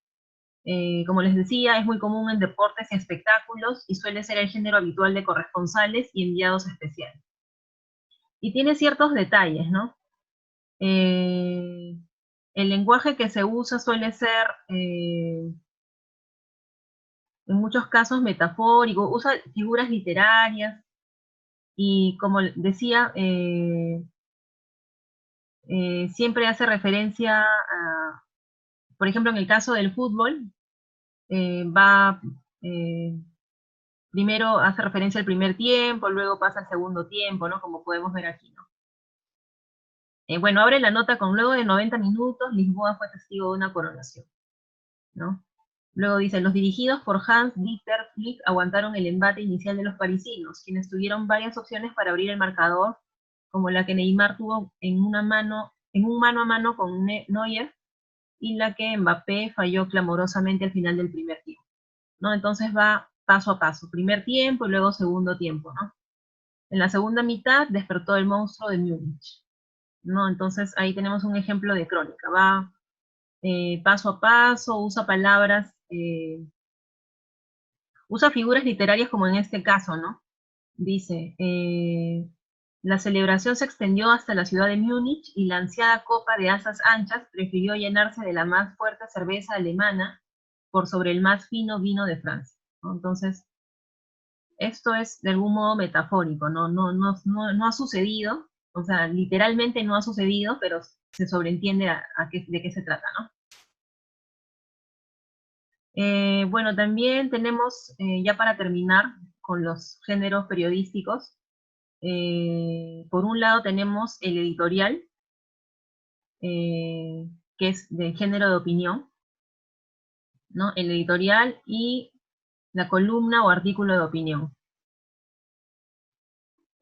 Como les decía, es muy común en deportes y espectáculos y suele ser el género habitual de corresponsales y enviados especiales. Y tiene ciertos detalles, ¿no? El lenguaje que se usa suele ser, en muchos casos, metafórico, usa figuras literarias, y como decía, siempre hace referencia a, por ejemplo, en el caso del fútbol, primero hace referencia al primer tiempo, luego pasa al segundo tiempo, ¿no? Como podemos ver aquí, ¿no? Bueno, abre la nota con luego de 90 minutos, Lisboa fue testigo de una coronación, ¿no? Luego dice, los dirigidos por Hans-Dieter Flick aguantaron el embate inicial de los parisinos, quienes tuvieron varias opciones para abrir el marcador, como la que Neymar tuvo en un mano a mano con Neuer, y la que Mbappé falló clamorosamente al final del primer tiempo, ¿no? Entonces va paso a paso, primer tiempo y luego segundo tiempo, ¿no? En la segunda mitad despertó el monstruo de Múnich, ¿no? Entonces ahí tenemos un ejemplo de crónica, va paso a paso, usa palabras, usa figuras literarias como en este caso, ¿no? Dice, la celebración se extendió hasta la ciudad de Múnich y la ansiada copa de asas anchas prefirió llenarse de la más fuerte cerveza alemana por sobre el más fino vino de Francia, ¿no? Entonces, esto es de algún modo metafórico, no ha sucedido, o sea, literalmente no ha sucedido, pero se sobreentiende de qué se trata, ¿no? Bueno, también tenemos, ya para terminar, los géneros periodísticos. Por un lado tenemos el editorial, que es de género de opinión, ¿no? El editorial y la columna o artículo de opinión.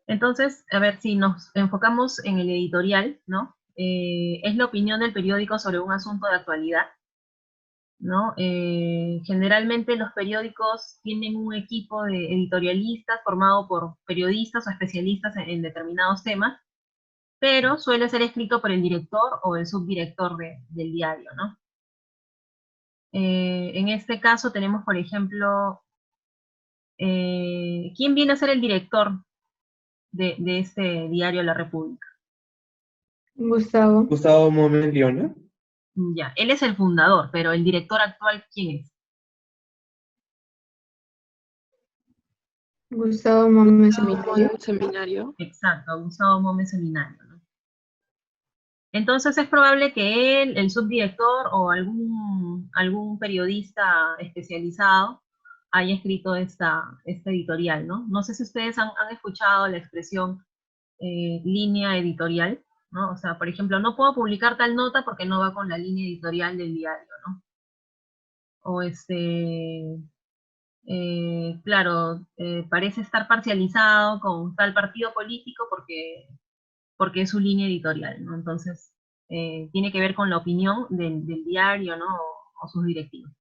Entonces, a ver, si nos enfocamos en el editorial, ¿no? Es la opinión del periódico sobre un asunto de actualidad, ¿no? Generalmente los periódicos tienen un equipo de editorialistas formado por periodistas o especialistas en determinados temas, pero suele ser escrito por el director o el subdirector del diario, ¿no? En este caso tenemos, por ejemplo, ¿quién viene a ser el director de este diario La República? Gustavo. Gustavo Mómez Liona. Ya, él es el fundador, pero el director actual, ¿quién es? Gustavo Mómez Seminario. Exacto, Gustavo Mómez Seminario, ¿no? Entonces es probable que él, el subdirector o algún periodista especializado haya escrito esta editorial, ¿no? No sé si ustedes han escuchado la expresión línea editorial, ¿no? O sea, por ejemplo, no puedo publicar tal nota porque no va con la línea editorial del diario, ¿no? O claro, parece estar parcializado con tal partido político porque es su línea editorial, ¿no? Entonces, tiene que ver con la opinión del diario, ¿no? O sus directivos.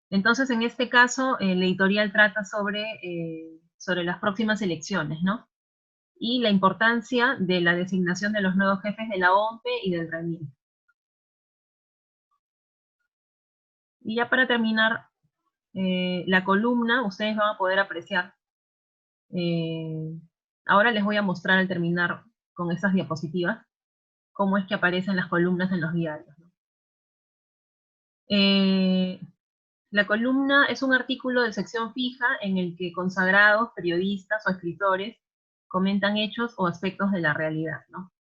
Entonces, en este caso, el editorial trata sobre las próximas elecciones, ¿no? Y la importancia de la designación de los nuevos jefes de la OMPE y del RENIEC. Y ya para terminar, la columna, ustedes van a poder apreciar. Ahora les voy a mostrar al terminar con estas diapositivas cómo es que aparecen las columnas en los diarios, ¿no? La columna es un artículo de sección fija en el que consagrados, periodistas o escritores comentan hechos o aspectos de la realidad, ¿no?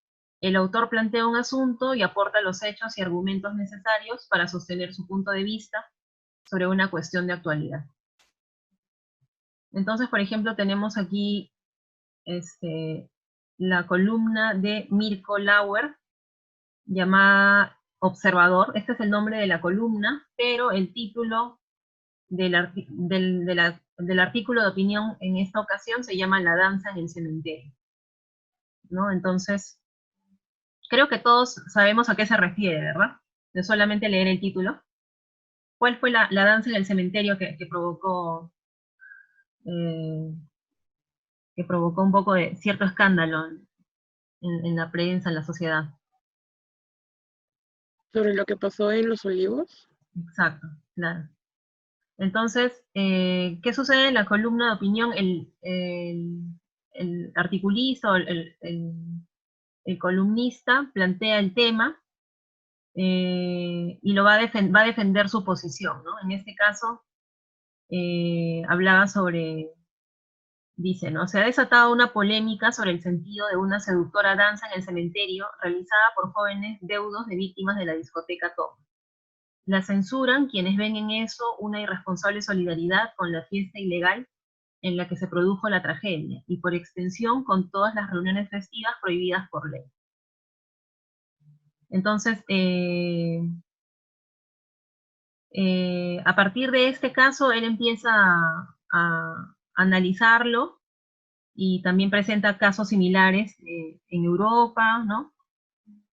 El autor plantea un asunto y aporta los hechos y argumentos necesarios para sostener su punto de vista sobre una cuestión de actualidad. Entonces, por ejemplo, tenemos aquí la columna de Mirko Lauer, llamada Observador. Este es el nombre de la columna, pero el título del artículo de opinión en esta ocasión se llama La danza en el cementerio, ¿no? Entonces, creo que todos sabemos a qué se refiere, ¿verdad? De solamente leer el título. ¿Cuál fue la danza en el cementerio que provocó un poco de cierto escándalo en la prensa, en la sociedad? ¿Sobre lo que pasó en Los Olivos? Exacto, claro. Entonces, ¿qué sucede en la columna de opinión? El articulista o el columnista plantea el tema y va a defender su posición, ¿no? En este caso, hablaba sobre, dice, ¿no? Se ha desatado una polémica sobre el sentido de una seductora danza en el cementerio realizada por jóvenes deudos de víctimas de la discoteca Tom. La censuran quienes ven en eso una irresponsable solidaridad con la fiesta ilegal en la que se produjo la tragedia, y por extensión con todas las reuniones festivas prohibidas por ley. Entonces, a partir de este caso, él empieza a analizarlo y también presenta casos similares en Europa, ¿no?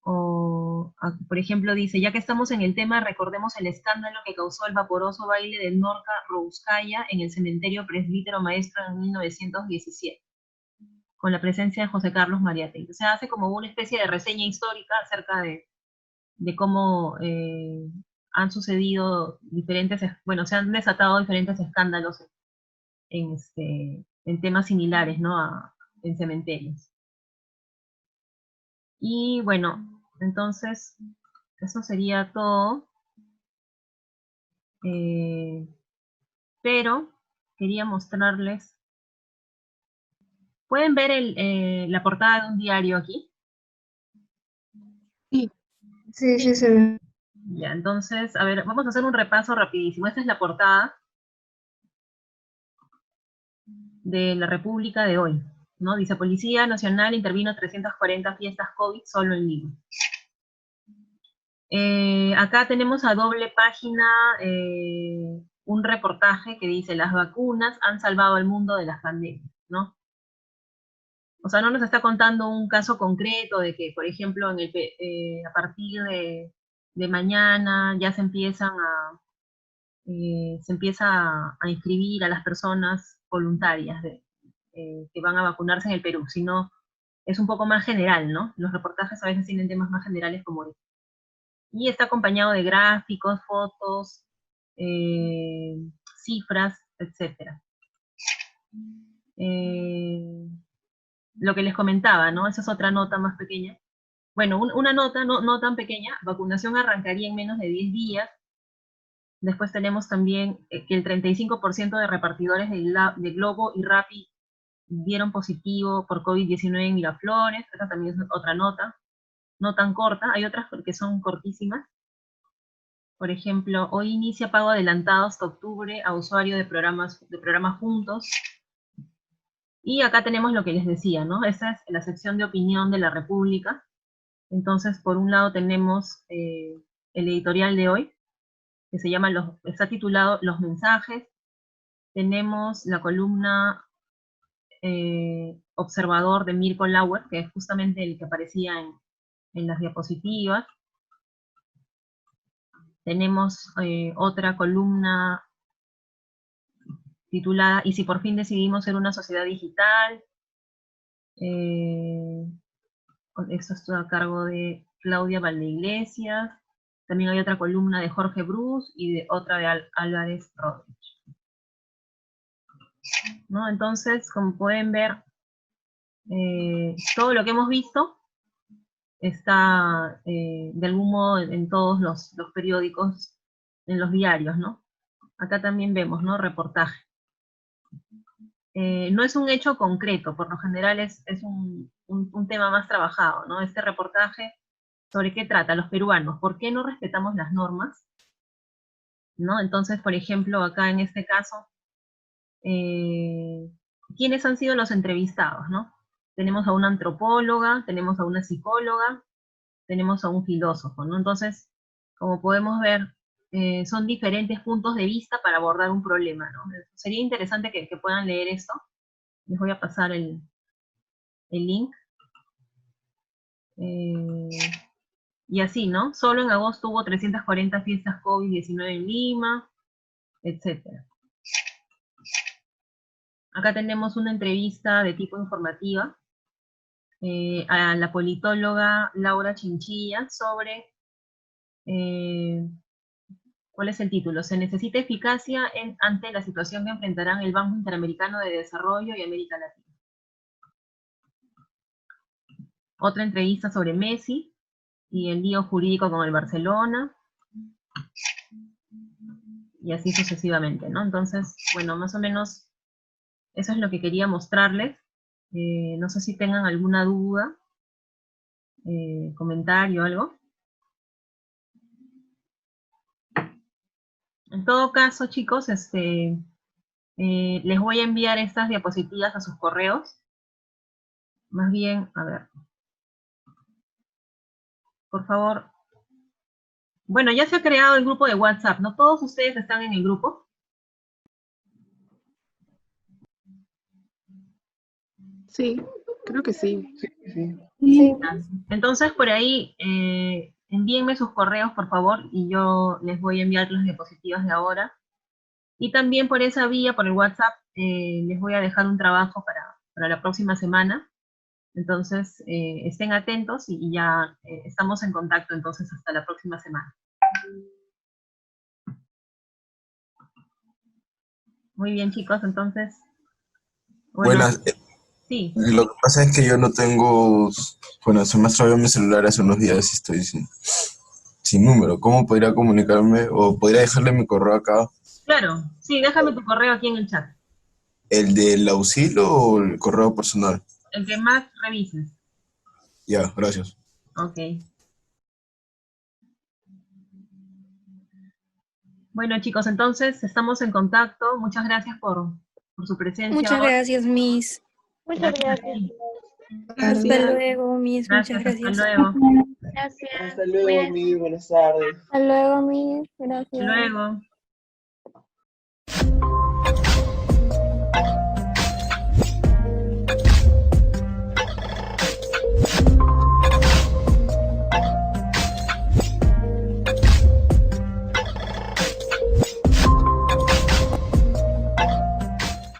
Por ejemplo, dice, ya que estamos en el tema, recordemos el escándalo que causó el vaporoso baile del Norca Rouskaya en el cementerio Presbítero Maestro en 1917, con la presencia de José Carlos Mariátegui. O sea, hace como una especie de reseña histórica acerca de cómo han sucedido se han desatado diferentes escándalos en temas similares, ¿no? En cementerios. Y bueno, entonces, eso sería todo. Pero quería mostrarles. ¿Pueden ver la portada de un diario aquí? Sí. Sí, se ve. Ya, entonces, a ver, vamos a hacer un repaso rapidísimo. Esta es la portada. de la República de hoy, ¿no? Dice, Policía Nacional intervino 340 fiestas COVID solo en Lima. Acá tenemos a doble página un reportaje que dice, las vacunas han salvado al mundo de las pandemias, ¿no? O sea, no nos está contando un caso concreto de que, por ejemplo, a partir de mañana ya se empieza a inscribir a las personas voluntarias que van a vacunarse en el Perú, sino es un poco más general, ¿no? Los reportajes a veces tienen temas más generales como este. Y está acompañado de gráficos, fotos, cifras, etc. Lo que les comentaba, ¿no? Esa es otra nota más pequeña. Bueno, una nota no tan pequeña, vacunación arrancaría en menos de 10 días. Después tenemos también que el 35% de repartidores de Globo y Rappi dieron positivo por COVID-19 en Miraflores. Esta también es otra nota, no tan corta. Hay otras que son cortísimas. Por ejemplo, hoy inicia pago adelantado hasta octubre a usuarios de programas juntos. Y acá tenemos lo que les decía, ¿no? Esa es la sección de opinión de la República. Entonces, por un lado tenemos el editorial de hoy, que se llama, está titulado Los mensajes. Tenemos la columna Observador de Mirko Lauer, que es justamente el que aparecía en las diapositivas. Tenemos otra columna titulada ¿Y si por fin decidimos ser una sociedad digital? Esto está a cargo de Claudia Valdeiglesias. También hay otra columna de Jorge Bruce y de otra de Álvarez Rodríguez, ¿no? Entonces, como pueden ver, todo lo que hemos visto está de algún modo en todos los periódicos, en los diarios, ¿no? Acá también vemos, ¿no? Reportaje. No es un hecho concreto, por lo general es un tema más trabajado, ¿no? Este reportaje, ¿sobre qué trata? Los peruanos, ¿por qué no respetamos las normas? ¿No? Entonces, por ejemplo, acá en este caso, ¿quiénes han sido los entrevistados, no? Tenemos a una antropóloga, tenemos a una psicóloga, tenemos a un filósofo, ¿no? Entonces, como podemos ver, son diferentes puntos de vista para abordar un problema, ¿no? Sería interesante que puedan leer esto. Les voy a pasar el link. Y así, ¿no? Solo en agosto hubo 340 fiestas COVID-19 en Lima, etc. Acá tenemos una entrevista de tipo informativa a la politóloga Laura Chinchilla sobre, ¿cuál es el título? Se necesita eficacia ante la situación que enfrentarán el Banco Interamericano de Desarrollo y América Latina. Otra entrevista sobre Messi y el lío jurídico con el Barcelona. Y así sucesivamente, ¿no? Entonces, bueno, más o menos eso es lo que quería mostrarles. No sé si tengan alguna duda, comentario, algo. En todo caso, chicos, les voy a enviar estas diapositivas a sus correos. Más bien, a ver. Por favor. Bueno, ya se ha creado el grupo de WhatsApp, ¿no? ¿Todos ustedes están en el grupo? Sí, creo que sí. Sí. Entonces, por ahí, envíenme sus correos, por favor, y yo les voy a enviar las diapositivas de ahora. Y también por esa vía, por el WhatsApp, les voy a dejar un trabajo para la próxima semana. Entonces, estén atentos y ya estamos en contacto entonces hasta la próxima semana. Muy bien, chicos, entonces. Bueno, Buenas. Sí. Lo que pasa es que yo no tengo, bueno, se me ha extraviado mi celular hace unos días y estoy sin número. ¿Cómo podría comunicarme o podría dejarle mi correo acá? Claro, sí, déjame tu correo aquí en el chat. ¿El del auxilio o el correo personal? El que más revises. Ya, gracias. Ok. Bueno, chicos, entonces estamos en contacto. Muchas gracias por por su presencia Muchas hoy. gracias, Miss. Muchas Gracias a gracias. ti. Hasta luego, Miss. Gracias, Muchas hasta gracias. luego. Gracias. Hasta luego, mi buenas tardes. Hasta luego, Miss. Gracias. Hasta luego.